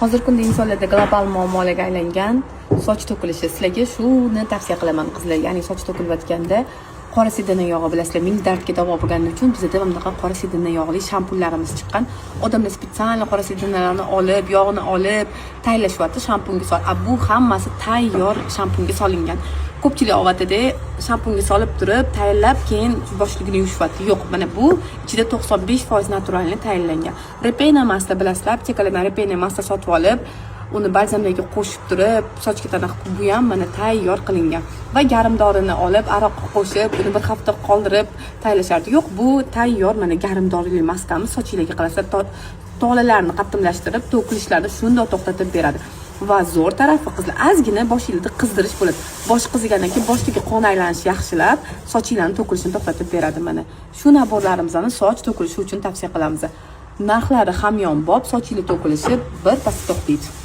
Hozirgi kunda insonlarda global muammolarga aylangan soch to'kilishi. Sizlarga shuni tavsiya qilaman qizlar. Ya'ni soch to'kilayotganda qora sidana yog'i bilasizlar, ming dardga davo bo'lgani uchun bizda bunaqa qora sidana yog'li shampunlarimiz chiqqan. Odamlar spesial qora sidanalarni olib, yog'ini olib tayyorlashyapti, shampunga solib. Bu hammasi tayyor shampunga solingan. Ko'pchilik ovatida shampunga solib turib, tayyorlab, keyin boshligini yuvishadi. Yo'q, mana bu ichida 95% naturalni tayyorlangan. Repena masla bilasizlar, aptekalardan repena masla sotib olib, uni balzamlarga qo'shib turib, sochga tana qilib, bu ham mana tayyor qilingan. Va garimdorini olib, aroqqa qo'shib, uni bir hafta qoldirib tayyorlashardi. Yo'q, bu tayyor mana garimdorili maskamiz sochingizga qilasizlar, tolalarni qattimlashtirib, to'kilishlarni shunday to'xtatib beradi. Va zo'r tarafi qizlar ozgina boshingizda qizdirish bo'ladi. Bosh qizigandan keyin boshdagi qon aylanishi yaxshilab, sochingizning to'kilishini to'xtatib beradi mana. Shu naborlarimizni soch to'kilishi uchun tavsiya qilamiz. Narxlari hamyonbop, sochingiz to'kilishi bir pasda to'xtaydi.